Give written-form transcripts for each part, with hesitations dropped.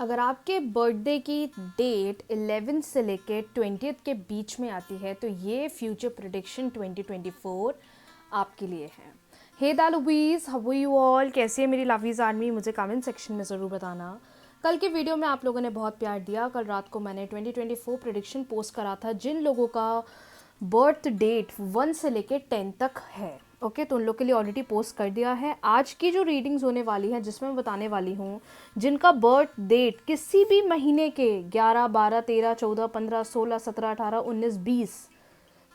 अगर आपके बर्थडे की डेट 11 से लेके 20th के बीच में आती है तो ये फ्यूचर प्रेडिक्शन 2024 आपके लिए है। हे दालूबीज, हाउ आर यू ऑल? कैसे है मेरी लवीज आर्मी? मुझे कमेंट सेक्शन में ज़रूर बताना। कल के वीडियो में आप लोगों ने बहुत प्यार दिया। कल रात को मैंने 2024 प्रेडिक्शन पोस्ट करा था जिन लोगों का बर्थ डेट 1 से लेके 10 तक है। ओके, तो उन लोग के लिए ऑलरेडी पोस्ट कर दिया है। आज की जो रीडिंग्स होने वाली है जिसमें मैं बताने वाली हूँ जिनका बर्थ डेट किसी भी महीने के 11, 12, 13, 14, 15, 16, 17, 18, 19, 20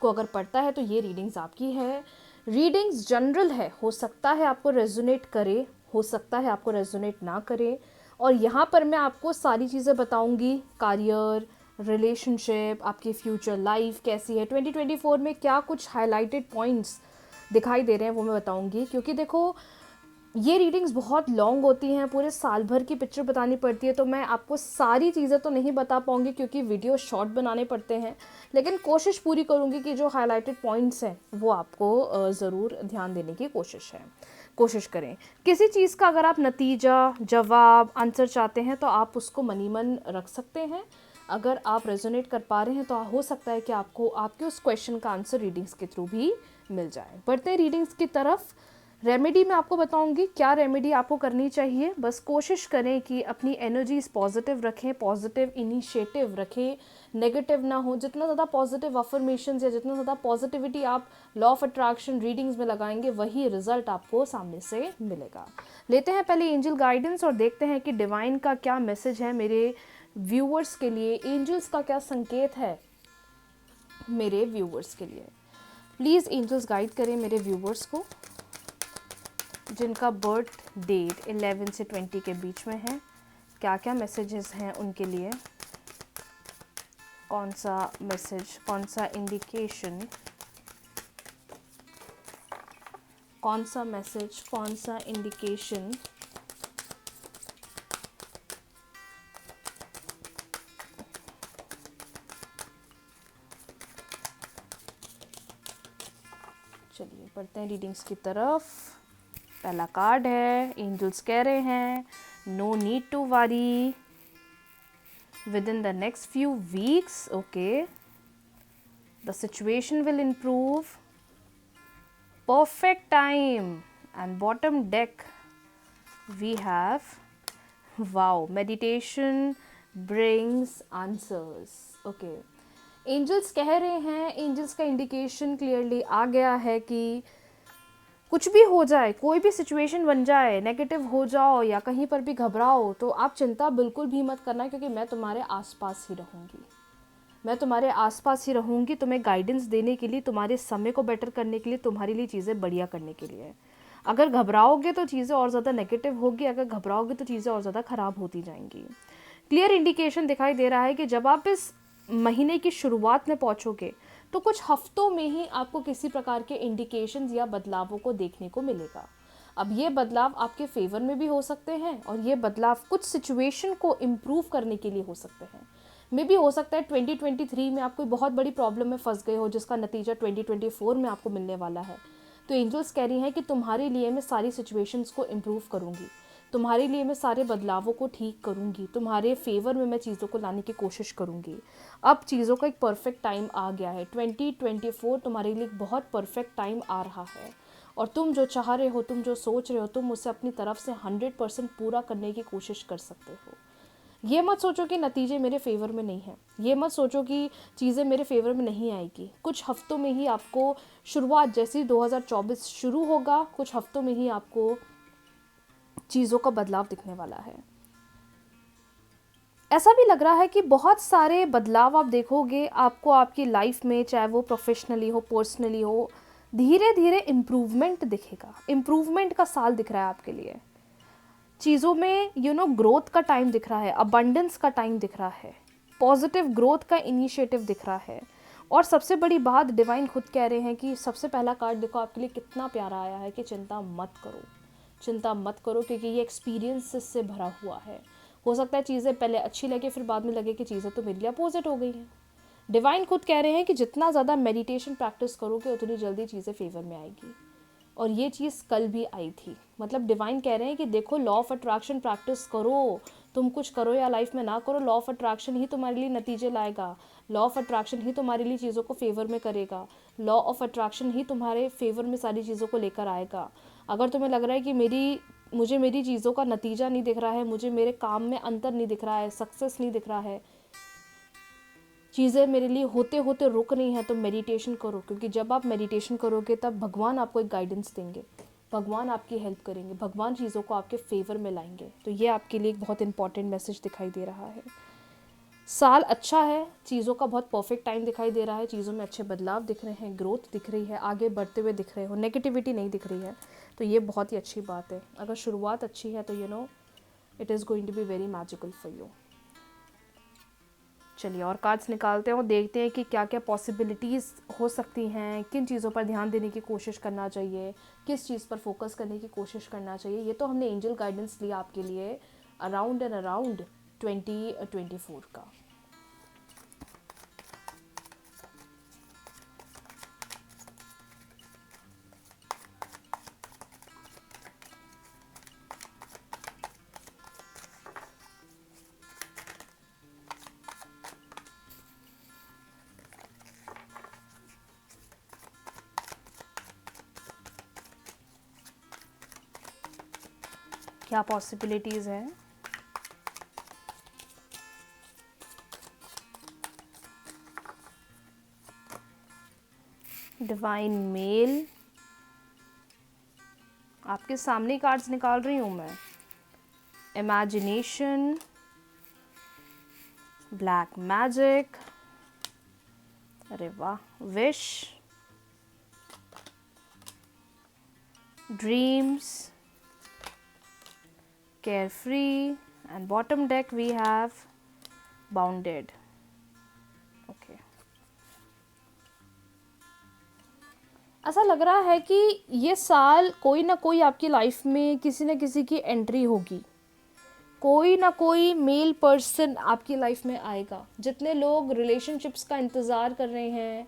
को अगर पढ़ता है तो ये रीडिंग्स आपकी है। रीडिंग्स जनरल है, हो सकता है आपको रेजोनेट करे, हो सकता है आपको रेजोनेट ना करे। और यहाँ पर मैं आपको सारी चीज़ें बताऊँगी, करियर, रिलेशनशिप, आपकी फ्यूचर लाइफ कैसी है, 2024 में क्या कुछ हाईलाइटेड पॉइंट्स दिखाई दे रहे हैं वो मैं बताऊंगी। क्योंकि देखो ये रीडिंग्स बहुत लॉन्ग होती हैं, पूरे साल भर की पिक्चर बतानी पड़ती है, तो मैं आपको सारी चीज़ें तो नहीं बता पाऊंगी क्योंकि वीडियो शॉर्ट बनाने पड़ते हैं। लेकिन कोशिश पूरी करूंगी कि जो हाईलाइटेड पॉइंट्स हैं वो आपको ज़रूर ध्यान देने की कोशिश करें। किसी चीज़ का अगर आप नतीजा, जवाब, आंसर चाहते हैं तो आप उसको मनी मन रख सकते हैं। अगर आप रेजोनेट कर पा रहे हैं तो हो सकता है कि आपको आपके उस क्वेश्चन का आंसर रीडिंग्स के थ्रू भी मिल जाए। बढ़ते हैं रीडिंग्स की तरफ। रेमेडी मैं आपको बताऊंगी क्या रेमेडी आपको करनी चाहिए। बस कोशिश करें कि अपनी एनर्जीज पॉजिटिव रखें, पॉजिटिव इनिशिएटिव रखें, नेगेटिव ना हो। जितना ज़्यादा पॉजिटिव अफर्मेशंस या जितना ज़्यादा पॉजिटिविटी आप लॉ ऑफ अट्रैक्शन रीडिंग्स में लगाएंगे वही रिजल्ट आपको सामने से मिलेगा। लेते हैं पहले एंजल गाइडेंस और देखते हैं कि डिवाइन का क्या मैसेज है मेरे व्यूअर्स के लिए, एंजल्स का क्या संकेत है मेरे व्यूअर्स के लिए। प्लीज़ एंजल्स गाइड करें मेरे व्यूवर्स को जिनका बर्थ डेट 11 से 20 के बीच में है। क्या क्या मैसेजेस हैं उनके लिए, कौन सा मैसेज, कौन सा इंडिकेशन, कौन सा मैसेज, कौन सा इंडिकेशन चलिए पढ़ते हैं रीडिंग्स की तरफ। पहला कार्ड है, एंजल्स कह रहे हैं no need to worry within the next few weeks, okay, the situation will improve, perfect time, and bottom deck we have wow, meditation brings answers, okay। Angels कह रहे हैं, एंजल्स का indication clearly आ गया है कि कुछ भी हो जाए, कोई भी सिचुएशन बन जाए, नेगेटिव हो जाओ या कहीं पर भी घबराओ तो आप चिंता बिल्कुल भी मत करना क्योंकि मैं तुम्हारे आसपास ही रहूँगी। मैं तुम्हारे आसपास ही रहूँगी, तुम्हें गाइडेंस देने के लिए, तुम्हारे समय को बेटर करने के लिए, तुम्हारे लिए चीज़ें बढ़िया करने के लिए। अगर घबराओगे तो चीज़ें और ज़्यादा नेगेटिव होगी, अगर घबराओगे तो चीज़ें और ज़्यादा ख़राब होती जाएंगी। क्लियर इंडिकेशन दिखाई दे रहा है कि जब आप इस महीने की शुरुआत में पहुँचोगे तो कुछ हफ्तों में ही आपको किसी प्रकार के इंडिकेशंस या बदलावों को देखने को मिलेगा। अब ये बदलाव आपके फेवर में भी हो सकते हैं और ये बदलाव कुछ सिचुएशन को इम्प्रूव करने के लिए हो सकते हैं। मे भी हो सकता है 2023 में आप कोई बहुत बड़ी प्रॉब्लम में फंस गए हो जिसका नतीजा 2024 में आपको मिलने वाला है। तो एंजल्स कह रही हैं कि तुम्हारे लिए मैं सारी सिचुएशंस को इम्प्रूव करूँगी, तुम्हारे लिए मैं सारे बदलावों को ठीक करूँगी, तुम्हारे फेवर में मैं चीज़ों को लाने की कोशिश करूँगी। अब चीज़ों का एक परफेक्ट टाइम आ गया है। 2024 तुम्हारे लिए एक बहुत परफेक्ट टाइम आ रहा है और तुम जो चाह रहे हो, तुम जो सोच रहे हो, तुम उसे अपनी तरफ से 100% पूरा करने की कोशिश कर सकते हो। ये मत सोचो कि नतीजे मेरे फेवर में नहीं हैं, ये मत सोचो कि चीज़ें मेरे फेवर में नहीं आएगी। कुछ हफ्तों में ही आपको शुरुआत, जैसी 2024 शुरू होगा, कुछ हफ्तों में ही आपको चीज़ों का बदलाव दिखने वाला है। ऐसा भी लग रहा है कि बहुत सारे बदलाव आप देखोगे आपको आपकी लाइफ में, चाहे वो प्रोफेशनली हो, पर्सनली हो, धीरे धीरे इम्प्रूवमेंट दिखेगा। इम्प्रूवमेंट का साल दिख रहा है आपके लिए। चीज़ों में ग्रोथ का टाइम दिख रहा है, अबंडेंस का टाइम दिख रहा है, पॉजिटिव ग्रोथ का इनिशिएटिव दिख रहा है। और सबसे बड़ी बात, डिवाइन खुद कह रहे हैं कि सबसे पहला कार्ड देखो आपके लिए कितना प्यारा आया है कि चिंता मत करो, चिंता मत करो, क्योंकि ये एक्सपीरियंस से भरा हुआ है। हो सकता है चीज़ें पहले अच्छी लगे फिर बाद में लगे कि चीज़ें तो मेरे लिए अपोजिट हो गई हैं। डिवाइन खुद कह रहे हैं कि जितना ज़्यादा मेडिटेशन प्रैक्टिस करोगे उतनी जल्दी चीज़ें फेवर में आएगी। और ये चीज़ कल भी आई थी। मतलब डिवाइन कह रहे हैं कि देखो लॉ ऑफ अट्रैक्शन प्रैक्टिस करो, तुम कुछ करो या लाइफ में ना करो, लॉ ऑफ अट्रैक्शन ही तुम्हारे लिए नतीजे लाएगा, लॉ ऑफ अट्रैक्शन ही तुम्हारे लिए चीज़ों को फेवर में करेगा, लॉ ऑफ अट्रैक्शन ही तुम्हारे फेवर में सारी चीज़ों को लेकर आएगा। अगर तुम्हें लग रहा है कि मुझे मेरी चीज़ों का नतीजा नहीं दिख रहा है, मुझे मेरे काम में अंतर नहीं दिख रहा है, सक्सेस नहीं दिख रहा है, चीज़ें मेरे लिए होते होते रुक रही हैं, तो मेडिटेशन करो, क्योंकि जब आप मेडिटेशन करोगे तब भगवान आपको एक गाइडेंस देंगे, भगवान आपकी हेल्प करेंगे, भगवान चीज़ों को आपके फेवर में लाएंगे। तो ये आपके लिए एक बहुत इंपॉर्टेंट मैसेज दिखाई दे रहा है। साल अच्छा है, चीज़ों का बहुत परफेक्ट टाइम दिखाई दे रहा है, चीज़ों में अच्छे बदलाव दिख रहे हैं, ग्रोथ दिख रही है, आगे बढ़ते हुए दिख रहे हो, नेगेटिविटी नहीं दिख रही है, तो ये बहुत ही अच्छी बात है। अगर शुरुआत अच्छी है तो it is going to be very magical for you. चलिए और कार्ड्स निकालते हैं और देखते हैं कि क्या क्या पॉसिबिलिटीज़ हो सकती हैं, किन चीज़ों पर ध्यान देने की कोशिश करना चाहिए, किस चीज़ पर फोकस करने की कोशिश करना चाहिए। ये तो हमने एंजल गाइडेंस लिया आपके लिए अराउंड 2024 का। क्या पॉसिबिलिटीज़ हैं? डिवाइन मेल, आपके सामने कार्ड्स निकाल रही हूँ मैं। इमेजिनेशन, ब्लैक मैजिक, अरे वाह, wish, dreams, carefree, and bottom deck we have bounded. Okay. ऐसा लग रहा है कि ये साल कोई ना कोई आपकी लाइफ में किसी न किसी की एंट्री होगी, कोई ना कोई मेल पर्सन आपकी लाइफ में आएगा। जितने लोग रिलेशनशिप्स का इंतज़ार कर रहे हैं,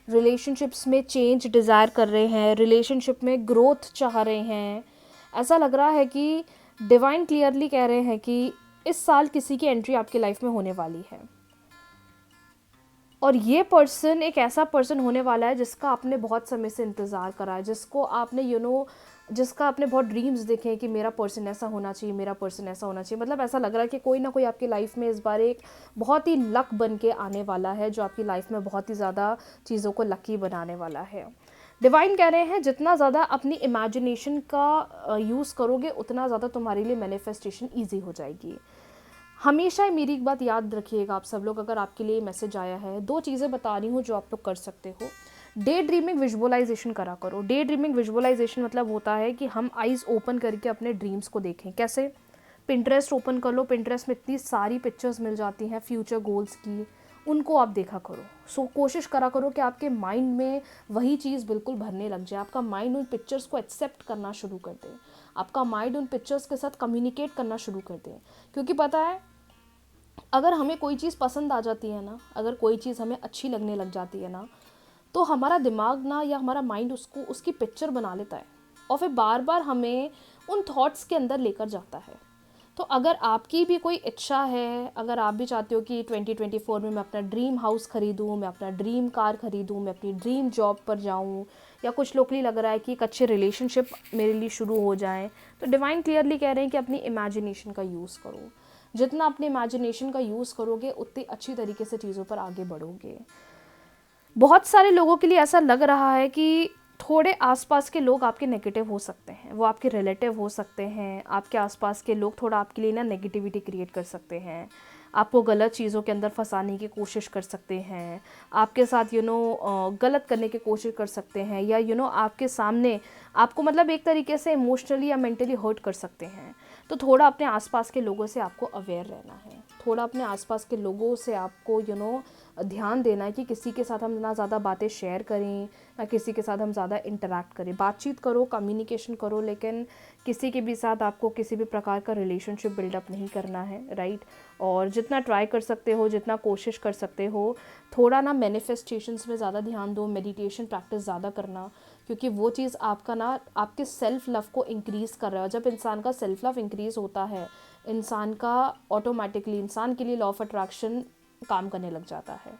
रिलेशनशिप्स में चेंज डिज़ायर कर रहे हैं, रिलेशनशिप में ग्रोथ चाह रहे हैं, ऐसा लग रहा है कि डिवाइन क्लियरली कह रहे हैं कि इस साल किसी की एंट्री आपकी लाइफ में होने वाली है। और ये पर्सन एक ऐसा पर्सन होने वाला है जिसका आपने बहुत समय से इंतज़ार करा है, जिसको आपने जिसका आपने बहुत ड्रीम्स देखे हैं कि मेरा पर्सन ऐसा होना चाहिए, मेरा पर्सन ऐसा होना चाहिए। मतलब ऐसा लग रहा है कि कोई ना कोई आपकी लाइफ में इस बार एक बहुत ही लक बन के आने वाला है, जो आपकी लाइफ में बहुत ही ज़्यादा चीज़ों को लकी बनाने वाला है। डिवाइन कह रहे हैं जितना ज़्यादा अपनी इमेजिनेशन का यूज़ करोगे उतना ज़्यादा तुम्हारे लिए मैनिफेस्टेशन ईजी हो जाएगी। हमेशा मेरी एक बात याद रखिएगा आप सब लोग, अगर आपके लिए मैसेज आया है, 2 चीज़ें बता रही हूँ जो आप लोग कर सकते हो। डे ड्रीमिंग विजुअलाइजेशन करा करो। डे ड्रीमिंग विजुअलाइजेशन मतलब होता है कि हम आइज़ ओपन करके अपने ड्रीम्स को देखें। कैसे? पिंटरेस्ट ओपन कर लो, पिंटरेस्ट में इतनी सारी पिक्चर्स मिल जाती हैं फ्यूचर गोल्स की, उनको आप देखा करो। कोशिश करा करो कि आपके माइंड में वही चीज़ बिल्कुल भरने लग जाए, आपका माइंड उन पिक्चर्स को एक्सेप्ट करना शुरू कर दे, आपका माइंड उन पिक्चर्स के साथ कम्युनिकेट करना शुरू कर दे। क्योंकि पता है, अगर हमें कोई चीज़ पसंद आ जाती है ना, अगर कोई चीज़ हमें अच्छी लगने लग जाती है ना, तो हमारा दिमाग ना या हमारा माइंड उसकी पिक्चर बना लेता है और फिर बार बार हमें उन थॉट्स के अंदर लेकर जाता है। तो अगर आपकी भी कोई इच्छा है, अगर आप भी चाहते हो कि 2024 में मैं अपना ड्रीम हाउस ख़रीदूँ, मैं अपना ड्रीम कार ख़रीदूँ, मैं अपनी ड्रीम जॉब पर जाऊँ, या कुछ लोग के लिए लग रहा है कि एक अच्छे रिलेशनशिप मेरे लिए शुरू हो जाएँ, तो डिवाइन क्लियरली कह रहे हैं कि अपनी इमेजिनेशन का यूज़ करो। जितना अपने इमेजिनेशन का यूज़ करोगे उतनी अच्छी तरीके से चीज़ों पर आगे बढ़ोगे। बहुत सारे लोगों के लिए ऐसा लग रहा है कि थोड़े आसपास के लोग आपके नेगेटिव हो सकते हैं, वो आपके रिलेटिव हो सकते हैं, आपके आसपास के लोग थोड़ा आपके लिए ना नेगेटिविटी क्रिएट कर सकते हैं, आपको गलत चीज़ों के अंदर फंसाने की कोशिश कर सकते हैं, आपके साथ गलत करने की कोशिश कर सकते हैं, या आपके सामने आपको मतलब एक तरीके से इमोशनली या मेंटली हर्ट कर सकते हैं। तो थोड़ा अपने आसपास के लोगों से आपको अवेयर रहना है, थोड़ा अपने आसपास के लोगों से आपको ध्यान देना है कि किसी के साथ हम ना ज़्यादा बातें शेयर करें, ना किसी के साथ हम ज़्यादा इंटरेक्ट करें। बातचीत करो, कम्युनिकेशन करो, लेकिन किसी के भी साथ आपको किसी भी प्रकार का रिलेशनशिप बिल्डअप नहीं करना है, राइट। और जितना ट्राई कर सकते हो, जितना कोशिश कर सकते हो, थोड़ा ना मैनिफेस्टेशंस में ज़्यादा ध्यान दो, मेडिटेशन प्रैक्टिस ज़्यादा करना, क्योंकि वो चीज़ आपका ना आपके सेल्फ लव को इंक्रीज़ कर रहा है। और जब इंसान का सेल्फ लव इंक्रीज़ होता है, इंसान का ऑटोमेटिकली इंसान के लिए लॉ ऑफ अट्रैक्शन काम करने लग जाता है।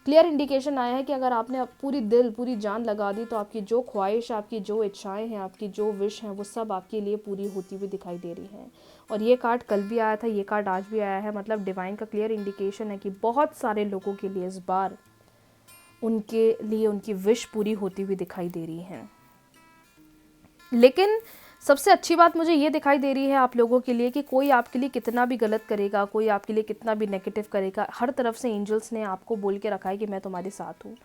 क्लियर इंडिकेशन आया है कि अगर आपने पूरी दिल पूरी जान लगा दी तो आपकी जो ख्वाहिश, आपकी जो इच्छाएं हैं, आपकी जो विश हैं, वो सब आपके लिए पूरी होती हुई दिखाई दे रही हैं। और ये कार्ड कल भी आया था, ये कार्ड आज भी आया है। मतलब डिवाइन का क्लियर इंडिकेशन है कि बहुत सारे लोगों के लिए इस बार उनके लिए उनकी विश पूरी होती हुई दिखाई दे रही है। लेकिन सबसे अच्छी बात मुझे ये दिखाई दे रही है आप लोगों के लिए कि कोई आपके लिए कितना भी गलत करेगा, कोई आपके लिए कितना भी नेगेटिव करेगा, हर तरफ से एंजल्स ने आपको बोल के रखा है कि मैं तुम्हारे साथ हूँ,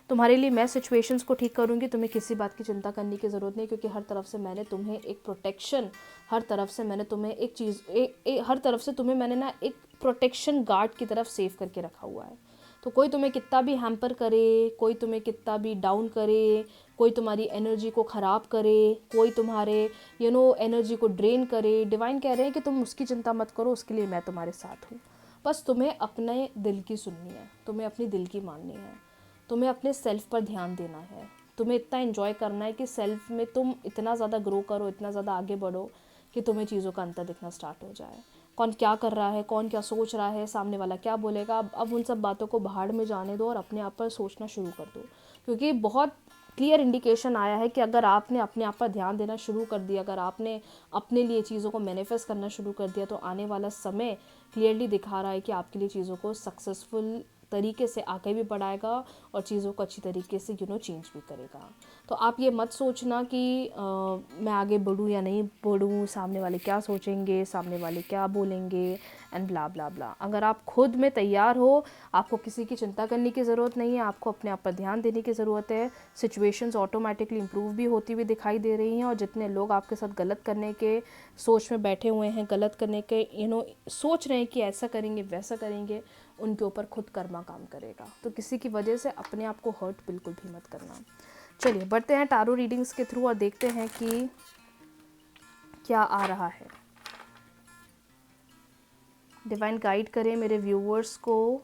तुम्हारे लिए मैं सिचुएशंस को ठीक करूँगी, तुम्हें किसी बात की चिंता करने की ज़रूरत नहीं, क्योंकि हर तरफ से मैंने तुम्हें एक प्रोटेक्शन, हर तरफ से मैंने तुम्हें एक चीज़ हर तरफ से तुम्हें मैंने ना एक प्रोटेक्शन गार्ड की तरफ सेव करके रखा हुआ है। तो कोई तुम्हें कितना भी हैम्पर करे, कोई तुम्हें कितना भी डाउन करे, कोई तुम्हारी एनर्जी को ख़राब करे, कोई तुम्हारे एनर्जी को ड्रेन करे, डिवाइन कह रहे हैं कि तुम उसकी चिंता मत करो, उसके लिए मैं तुम्हारे साथ हूँ। बस तुम्हें अपने दिल की सुननी है, तुम्हें अपनी दिल की माननी है, तुम्हें अपने सेल्फ पर ध्यान देना है, तुम्हें इतना एंजॉय करना है कि सेल्फ में तुम इतना ज़्यादा ग्रो करो, इतना ज़्यादा आगे बढ़ो कि तुम्हें चीज़ों का अंतर दिखना स्टार्ट हो जाए। कौन क्या कर रहा है, कौन क्या सोच रहा है, सामने वाला क्या बोलेगा, अब उन सब बातों को भाड़ में जाने दो और अपने आप पर सोचना शुरू कर दो। क्योंकि बहुत क्लियर इंडिकेशन आया है कि अगर आपने अपने आप पर ध्यान देना शुरू कर दिया, अगर आपने अपने लिए चीज़ों को मैनिफेस्ट करना शुरू कर दिया, तो आने वाला समय क्लियरली दिखा रहा है कि आपके लिए चीज़ों को सक्सेसफुल तरीके से आगे भी बढ़ाएगा और चीज़ों को अच्छी तरीके से चेंज भी करेगा। तो आप ये मत सोचना कि मैं आगे बढ़ूँ या नहीं बढ़ूँ, सामने वाले क्या सोचेंगे, सामने वाले क्या बोलेंगे एंड ब्ला ब्ला ब्ला। अगर आप खुद में तैयार हो, आपको किसी की चिंता करने की ज़रूरत नहीं है, आपको अपने आप पर ध्यान देने की ज़रूरत है। सिचुएशंस ऑटोमेटिकली इम्प्रूव भी होती हुई दिखाई दे रही हैं और जितने लोग आपके साथ गलत करने के सोच में बैठे हुए हैं, गलत करने के सोच रहे हैं कि ऐसा करेंगे वैसा करेंगे, उनके ऊपर खुद कर्मा काम करेगा। तो किसी की वजह से अपने आप को हर्ट बिल्कुल भी मत करना। चलिए बढ़ते हैं टारो रीडिंग्स के थ्रू और देखते हैं कि क्या आ रहा है। डिवाइन गाइड करें मेरे व्यूवर्स को।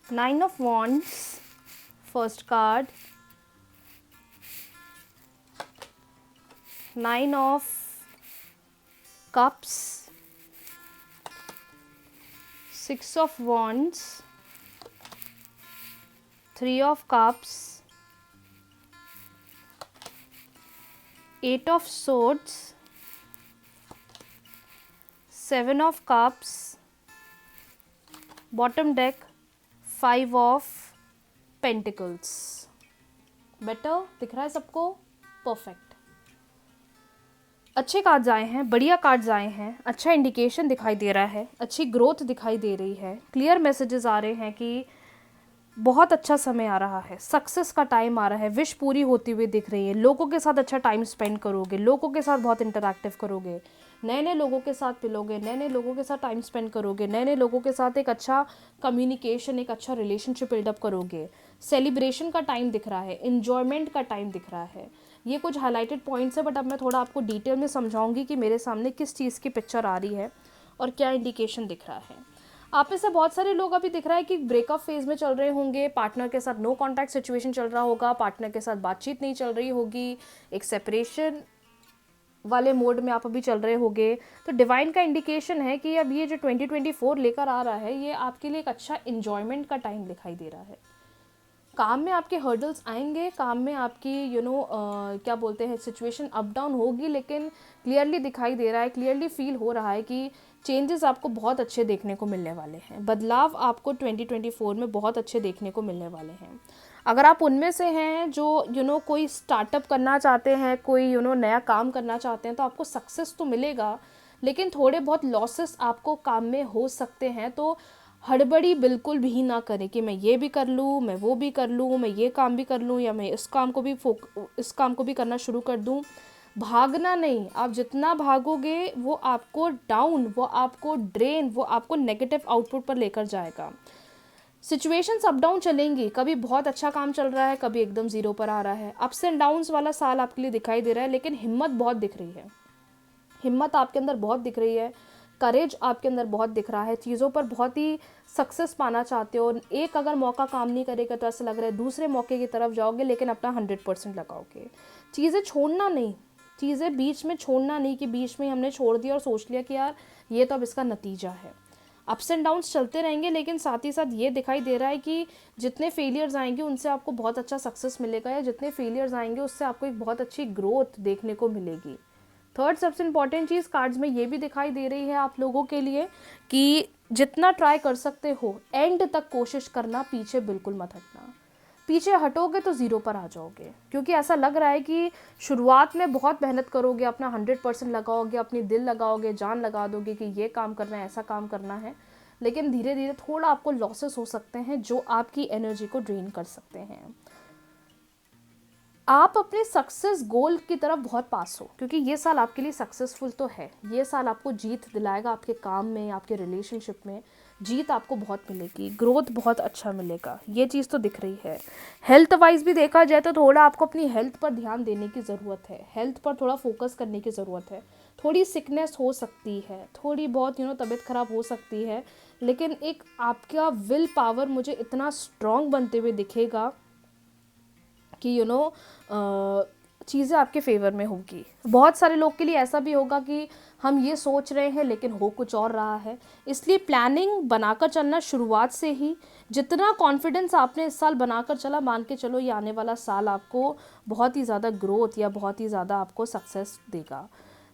Nine of Wands, first card. Nine of Cups, Six of Wands, Three of Cups, Eight of Swords, Seven of Cups, bottom deck Five of Pentacles। Better दिख रहा है सबको? परफेक्ट। अच्छे कार्ड्स आए हैं, बढ़िया कार्ड्स आए हैं, अच्छा इंडिकेशन दिखाई दे रहा है, अच्छी ग्रोथ दिखाई दे रही है, क्लियर मैसेजेस आ रहे हैं कि बहुत अच्छा समय आ रहा है, सक्सेस का टाइम आ रहा है, विश पूरी होती हुई दिख रही है, लोगों के साथ अच्छा टाइम स्पेंड करोगे, लोगों के साथ बहुत इंटरैक्टिव करोगे, नए नए लोगों के साथ मिलोगे, नए नए लोगों के साथ टाइम स्पेंड करोगे, नए नए लोगों के साथ एक अच्छा कम्युनिकेशन, एक अच्छा रिलेशनशिप बिल्डअप करोगे, सेलिब्रेशन का टाइम दिख रहा है, इन्जॉयमेंट का टाइम दिख रहा है। ये कुछ हाईलाइटेड पॉइंट्स है, बट अब मैं थोड़ा आपको डिटेल में समझाऊंगी कि मेरे सामने किस चीज़ की पिक्चर आ रही है और क्या इंडिकेशन दिख रहा है। आप में से बहुत सारे लोग अभी दिख रहा है कि ब्रेकअप फेज में चल रहे होंगे, पार्टनर के साथ नो कॉन्टैक्ट सिचुएशन चल रहा होगा, पार्टनर के साथ बातचीत नहीं चल रही होगी, एक सेपरेशन वाले मोड में आप अभी चल रहे होंगे। तो डिवाइन का इंडिकेशन है कि अब ये जो 2024 लेकर आ रहा है, ये आपके लिए एक अच्छा इंजॉयमेंट का टाइम दिखाई दे रहा है। काम में आपके हर्डल्स आएंगे, काम में आपकी क्या बोलते हैं सिचुएशन अप डाउन होगी, लेकिन क्लियरली दिखाई दे रहा है, क्लियरली फील हो रहा है कि चेंजेस आपको बहुत अच्छे देखने को मिलने वाले हैं, बदलाव आपको 2024 में बहुत अच्छे देखने को मिलने वाले हैं। अगर आप उनमें से हैं जो कोई स्टार्टअप करना चाहते हैं, कोई नया काम करना चाहते हैं, तो आपको सक्सेस तो मिलेगा, लेकिन थोड़े बहुत लॉसेस आपको काम में हो सकते हैं। तो हड़बड़ी बिल्कुल भी ना करें कि मैं ये भी कर लूँ, मैं वो भी कर लूँ, मैं ये काम भी कर लूँ, या मैं इस काम को भी करना शुरू कर दूँ। भागना नहीं, आप जितना भागोगे वो आपको डाउन, वो आपको ड्रेन, वो आपको नेगेटिव आउटपुट पर लेकर जाएगा। सिचुएशंस अप डाउन चलेंगी, कभी बहुत अच्छा काम चल रहा है, कभी एकदम ज़ीरो पर आ रहा है। अप्स एंड डाउन्स वाला साल आपके लिए दिखाई दे रहा है, लेकिन हिम्मत बहुत दिख रही है, हिम्मत आपके अंदर बहुत दिख रही है, करेज आपके अंदर बहुत दिख रहा है, चीज़ों पर बहुत ही सक्सेस पाना चाहते हो। एक अगर मौका काम नहीं करेगा तो ऐसा लग रहा है दूसरे मौके की तरफ जाओगे, लेकिन अपना 100% लगाओगे। चीज़ें छोड़ना नहीं, चीज़ें बीच में छोड़ना नहीं कि बीच में हमने छोड़ दिया और सोच लिया कि यार ये तो अब इसका नतीजा है। अप्स एंड डाउन्स चलते रहेंगे, लेकिन साथ ही साथ ये दिखाई दे रहा है कि जितने फेलियर्स आएंगे उनसे आपको बहुत अच्छा सक्सेस मिलेगा, या जितने फेलियर्स आएंगे उससे आपको एक बहुत अच्छी ग्रोथ देखने को मिलेगी। थर्ड सबसे इंपॉर्टेंट चीज़ कार्ड्स में ये भी दिखाई दे रही है आप लोगों के लिए कि जितना ट्राई कर सकते हो एंड तक कोशिश करना, पीछे बिल्कुल मत हटना। पीछे हटोगे तो ज़ीरो पर आ जाओगे, क्योंकि ऐसा लग रहा है कि शुरुआत में बहुत मेहनत करोगे, अपना 100% लगाओगे, अपनी दिल लगाओगे, जान लगा दोगे कि ये काम करना है, ऐसा काम करना है, लेकिन धीरे धीरे थोड़ा आपको लॉसेस हो सकते हैं जो आपकी एनर्जी को ड्रेन कर सकते हैं। आप अपने सक्सेस गोल की तरफ बहुत पास हो, क्योंकि ये साल आपके लिए सक्सेसफुल तो है, ये साल आपको जीत दिलाएगा, आपके काम में, आपके रिलेशनशिप में जीत आपको बहुत मिलेगी, ग्रोथ बहुत अच्छा मिलेगा, ये चीज़ तो दिख रही है। हेल्थ वाइज भी देखा जाए तो थोड़ा आपको अपनी हेल्थ पर ध्यान देने की ज़रूरत है, हेल्थ पर थोड़ा फोकस करने की ज़रूरत है। थोड़ी सिकनेस हो सकती है, थोड़ी बहुत तबीयत ख़राब हो सकती है, लेकिन एक आपका विल पावर मुझे इतना स्ट्रॉन्ग बनते हुए दिखेगा कि चीज़ें आपके फेवर में होगी। बहुत सारे लोग के लिए ऐसा भी होगा कि हम ये सोच रहे हैं लेकिन हो कुछ और रहा है, इसलिए प्लानिंग बनाकर चलना शुरुआत से ही। जितना कॉन्फिडेंस आपने इस साल बनाकर चला, मान के चलो ये आने वाला साल आपको बहुत ही ज़्यादा ग्रोथ या बहुत ही ज़्यादा आपको सक्सेस देगा।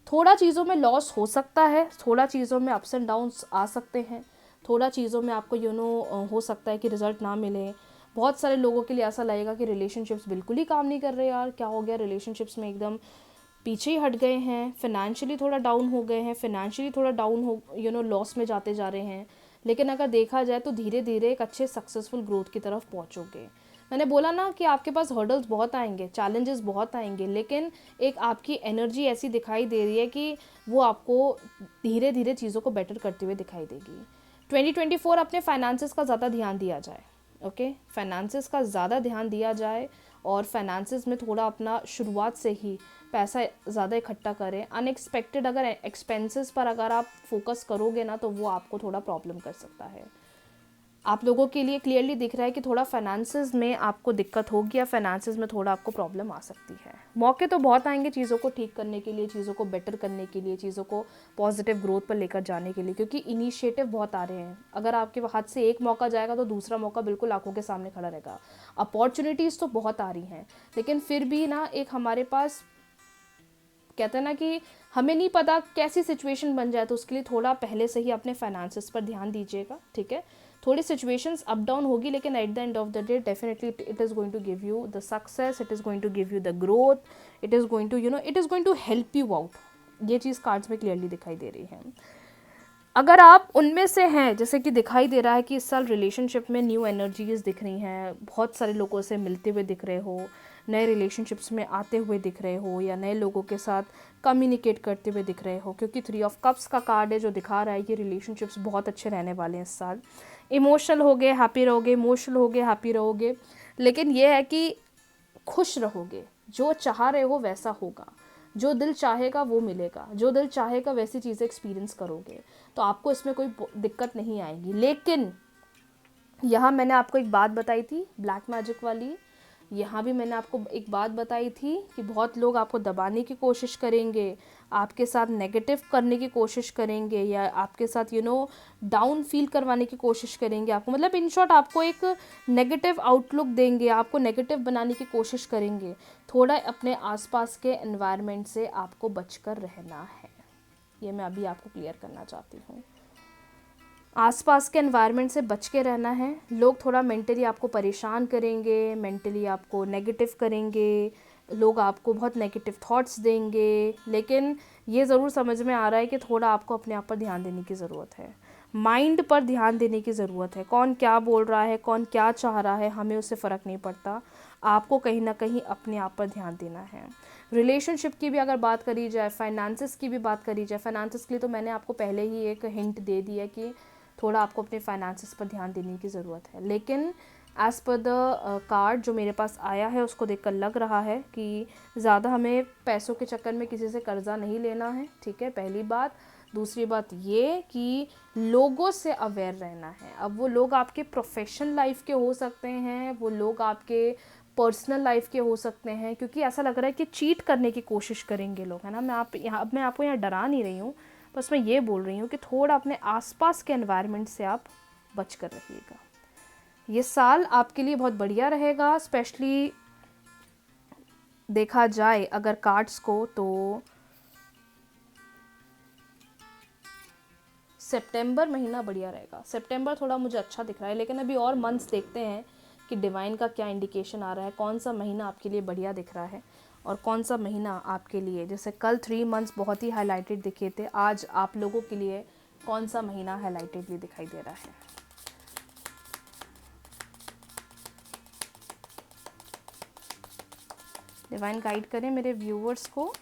थोड़ा चीज़ों में लॉस हो सकता है, थोड़ा चीज़ों में अप्स एंड डाउन्स आ सकते हैं, थोड़ा चीज़ों में आपको हो सकता है कि रिज़ल्ट ना मिले। बहुत सारे लोगों के लिए ऐसा लगेगा कि रिलेशनशिप्स बिल्कुल ही काम नहीं कर रहे, यार क्या हो गया, रिलेशनशिप्स में एकदम पीछे ही हट गए हैं, फाइनेंशियली थोड़ा डाउन हो गए हैं, फाइनेंशियली थोड़ा डाउन हो लॉस में जाते जा रहे हैं। लेकिन अगर देखा जाए तो धीरे धीरे एक अच्छे सक्सेसफुल ग्रोथ की तरफ पहुंचोगे। मैंने बोला ना कि आपके पास हर्डल्स बहुत आएंगे, चैलेंजेस बहुत आएंगे, लेकिन एक आपकी एनर्जी ऐसी दिखाई दे रही है कि वो आपको धीरे धीरे चीज़ों को बेटर करते हुए दिखाई देगी। 2024 अपने फाइनेंसेस का ज़्यादा ध्यान दिया जाए, ओके, फाइनेंसेस का ज़्यादा ध्यान दिया जाए, और फाइनेंसेस में थोड़ा अपना शुरुआत से ही पैसा ज़्यादा इकट्ठा करें। अनएक्सपेक्टेड अगर एक्सपेंसेस पर अगर आप फोकस करोगे ना, तो वो आपको थोड़ा प्रॉब्लम कर सकता है। आप लोगों के लिए क्लियरली दिख रहा है कि थोड़ा फाइनेंसेस में आपको दिक्कत होगी, या फाइनेंसेस में थोड़ा आपको प्रॉब्लम आ सकती है। मौके तो बहुत आएंगे चीज़ों को ठीक करने के लिए, चीज़ों को बेटर करने के लिए, चीज़ों को पॉजिटिव ग्रोथ पर लेकर जाने के लिए, क्योंकि इनिशिएटिव बहुत आ रहे हैं। अगर आपके हाथ से एक मौका जाएगा तो दूसरा मौका बिल्कुल आंखों के सामने खड़ा रहेगा। अपॉर्चुनिटीज़ तो बहुत आ रही हैं, लेकिन फिर भी ना एक हमारे पास कहते हैं ना कि हमें नहीं पता कैसी सिचुएशन बन जाए, तो उसके लिए थोड़ा पहले से ही अपने फाइनेंसेस पर ध्यान दीजिएगा, ठीक है। थोड़ी सिचुएशंस अप डाउन होगी, लेकिन at the end of the day definitely it is going to give you the success, it is going to give you the growth, it is going to it is going to help you out. ये चीज़ cards में clearly दिखाई दे रही है। अगर आप उनमें से हैं, जैसे कि दिखाई दे रहा है कि इस साल रिलेशनशिप में न्यू एनर्जीज दिख रही हैं, बहुत सारे लोगों से मिलते हुए दिख रहे हो, नए रिलेशनशिप्स में आते हुए दिख रहे हो, या नए लोगों के साथ कम्युनिकेट करते हुए दिख रहे हो, क्योंकि 3 ऑफ कप्स का कार्ड है जो दिखा रहा है कि रिलेशनशिप्स बहुत अच्छे रहने वाले हैं इस साल। इमोशनल होगे हैप्पी रहोगे, इमोशनल होगे हैप्पी रहोगे, लेकिन ये है कि खुश रहोगे, जो चाह रहे हो वैसा होगा, जो दिल चाहेगा वो मिलेगा, जो दिल चाहेगा वैसी चीज़ें एक्सपीरियंस करोगे, तो आपको इसमें कोई दिक्कत नहीं आएगी। लेकिन यहाँ मैंने आपको एक बात बताई थी ब्लैक मैजिक वाली, यहाँ भी मैंने आपको एक बात बताई थी कि बहुत लोग आपको दबाने की कोशिश करेंगे, आपके साथ नेगेटिव करने की कोशिश करेंगे, या आपके साथ डाउन फील करवाने की कोशिश करेंगे आपको, मतलब इन शॉर्ट आपको एक नेगेटिव आउटलुक देंगे, आपको नेगेटिव बनाने की कोशिश करेंगे। थोड़ा अपने आसपास के एनवायरनमेंट से आपको बचकर रहना है, ये मैं अभी आपको क्लियर करना चाहती हूँ। आसपास के एनवायरनमेंट से बच के रहना है। लोग थोड़ा मेंटली आपको परेशान करेंगे, मेंटली आपको नेगेटिव करेंगे, लोग आपको बहुत नेगेटिव थॉट्स देंगे, लेकिन ये ज़रूर समझ में आ रहा है कि थोड़ा आपको अपने आप पर ध्यान देने की ज़रूरत है। माइंड पर ध्यान देने की ज़रूरत है। कौन क्या बोल रहा है, कौन क्या चाह रहा है, हमें उससे फ़र्क नहीं पड़ता। आपको कहीं ना कहीं अपने आप पर ध्यान देना है। रिलेशनशिप की भी अगर बात करी जाए, फाइनेंसिस की भी बात करी जाए, फाइनेंसिस के लिए तो मैंने आपको पहले ही एक हिंट दे दिया कि थोड़ा आपको अपने फाइनेंसिस पर ध्यान देने की ज़रूरत है। लेकिन एज़ पर द कार्ड जो मेरे पास आया है उसको देखकर लग रहा है कि ज़्यादा हमें पैसों के चक्कर में किसी से कर्जा नहीं लेना है, ठीक है, पहली बात। दूसरी बात ये कि लोगों से अवेयर रहना है। अब वो लोग आपके प्रोफेशनल लाइफ के हो सकते हैं, वो लोग आपके पर्सनल लाइफ के हो सकते हैं, क्योंकि ऐसा लग रहा है कि चीट करने की कोशिश करेंगे लोग, है ना। मैं आपको यहाँ डरा नहीं रही हूँ, बस मैं ये बोल रही हूँ कि थोड़ा अपने आसपास के एनवायरनमेंट से आप बच कर रहिएगा। ये साल आपके लिए बहुत बढ़िया रहेगा। स्पेशली देखा जाए अगर कार्ड्स को, तो सितंबर महीना बढ़िया रहेगा। सितंबर थोड़ा मुझे अच्छा दिख रहा है, लेकिन अभी और मंथ्स देखते हैं कि डिवाइन का क्या इंडिकेशन आ रहा है, कौन सा महीना आपके लिए बढ़िया दिख रहा है और कौन सा महीना आपके लिए, जैसे कल 3 मंथ्स बहुत ही हाईलाइटेड दिखे थे, आज आप लोगों के लिए कौन सा महीना हाईलाइटेडली दिखाई दे रहा है। डिवाइन गाइड करें मेरे व्यूवर्स को।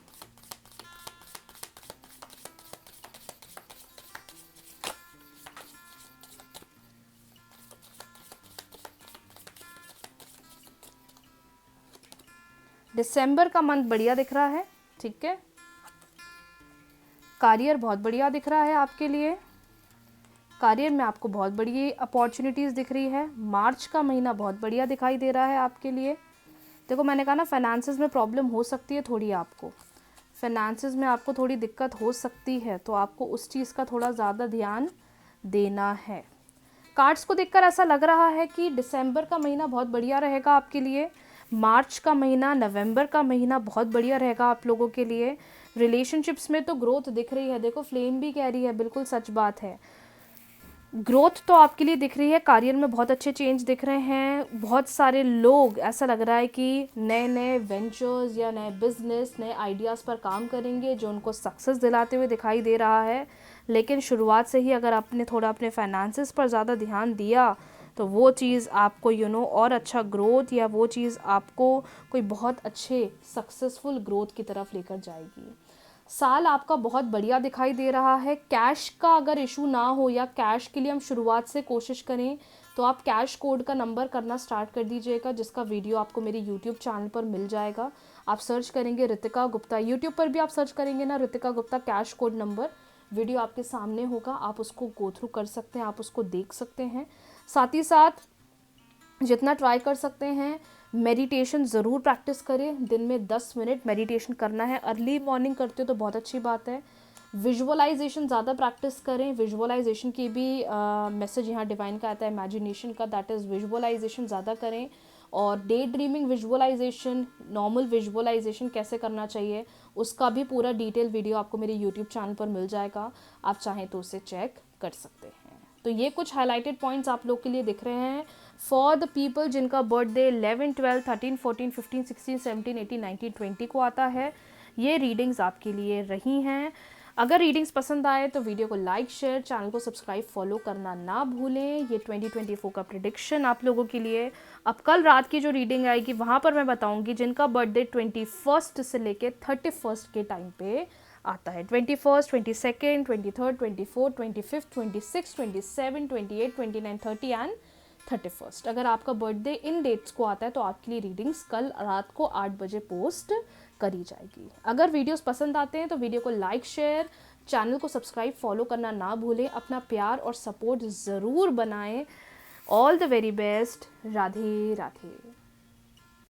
दिसंबर का मंथ बढ़िया दिख रहा है, ठीक है। करियर बहुत बढ़िया दिख रहा है आपके लिए, करियर में आपको बहुत बड़ी अपॉर्चुनिटीज़ दिख रही है। मार्च का महीना बहुत बढ़िया दिखाई दे रहा है आपके लिए। देखो मैंने कहा ना, फाइनेंसेस में प्रॉब्लम हो सकती है थोड़ी, आपको फाइनेंसेस में आपको थोड़ी दिक्कत हो सकती है, तो आपको उस चीज़ का थोड़ा ज़्यादा ध्यान देना है। कार्ड्स को देखकर ऐसा लग रहा है कि दिसंबर का महीना बहुत बढ़िया रहेगा आपके लिए। मार्च का महीना, नवंबर का महीना बहुत बढ़िया रहेगा आप लोगों के लिए। रिलेशनशिप्स में तो ग्रोथ दिख रही है, देखो फ्लेम भी कह रही है, बिल्कुल सच बात है। ग्रोथ तो आपके लिए दिख रही है, करियर में बहुत अच्छे चेंज दिख रहे हैं। बहुत सारे लोग, ऐसा लग रहा है कि नए नए वेंचर्स या नए बिजनेस, नए आइडियाज़ पर काम करेंगे जो उनको सक्सेस दिलाते हुए दिखाई दे रहा है। लेकिन शुरुआत से ही अगर आपने थोड़ा अपने फाइनेंसेस पर ज़्यादा ध्यान दिया तो वो चीज़ आपको और अच्छा ग्रोथ, या वो चीज़ आपको कोई बहुत अच्छे सक्सेसफुल ग्रोथ की तरफ लेकर जाएगी। साल आपका बहुत बढ़िया दिखाई दे रहा है। कैश का अगर इशू ना हो, या कैश के लिए हम शुरुआत से कोशिश करें, तो आप कैश कोड का नंबर करना स्टार्ट कर दीजिएगा, जिसका वीडियो आपको मेरे यूट्यूब चैनल पर मिल जाएगा। आप सर्च करेंगे रितिका गुप्ता, यूट्यूब पर भी आप सर्च करेंगे ना Ritika Gupta cash code number, video आपके सामने होगा, आप उसको गो थ्रू कर सकते हैं, आप उसको देख सकते हैं। साथ ही साथ जितना ट्राई कर सकते हैं मेडिटेशन ज़रूर प्रैक्टिस करें। दिन में 10 मिनट मेडिटेशन करना है। अर्ली मॉर्निंग करते हो तो बहुत अच्छी बात है। विजुअलाइजेशन ज़्यादा प्रैक्टिस करें। विजुअलाइजेशन की भी मैसेज यहाँ डिवाइन का आता है, इमेजिनेशन का, दैट इज़ विजुअलाइजेशन ज़्यादा करें। और day dreaming visualisation, normal visualisation कैसे करना चाहिए, उसका भी पूरा डिटेल वीडियो आपको मेरे यूट्यूब चैनल पर मिल जाएगा, आप चाहें तो उसे चेक कर सकते हैं। तो ये कुछ हाईलाइटेड पॉइंट्स आप लोग के लिए दिख रहे हैं फॉर द पीपल जिनका बर्थडे 11, 12, 13, 14, 15, 16, 17, 18, 19, 20 को आता है। ये रीडिंग्स आपके लिए रही हैं। अगर रीडिंग्स पसंद आए तो वीडियो को लाइक, शेयर, चैनल को सब्सक्राइब, फॉलो करना ना भूलें। ये 2024 का प्रेडिक्शन आप लोगों के लिए। अब कल रात की जो रीडिंग आएगी वहाँ पर मैं बताऊँगी जिनका बर्थडे 21 से लेके 31 के टाइम पे आता है। 21, 22, 23, 24, 25, 26, 27, 28, 29, 30 एंड 31। अगर आपका बर्थडे इन डेट्स को आता है तो आपके लिए रीडिंग्स कल रात को 8 बजे पोस्ट करी जाएगी। अगर वीडियोस पसंद आते हैं तो वीडियो को लाइक, शेयर, चैनल को सब्सक्राइब, फॉलो करना ना भूलें। अपना प्यार और सपोर्ट ज़रूर बनाएं। All the very best. Radhe Radhe.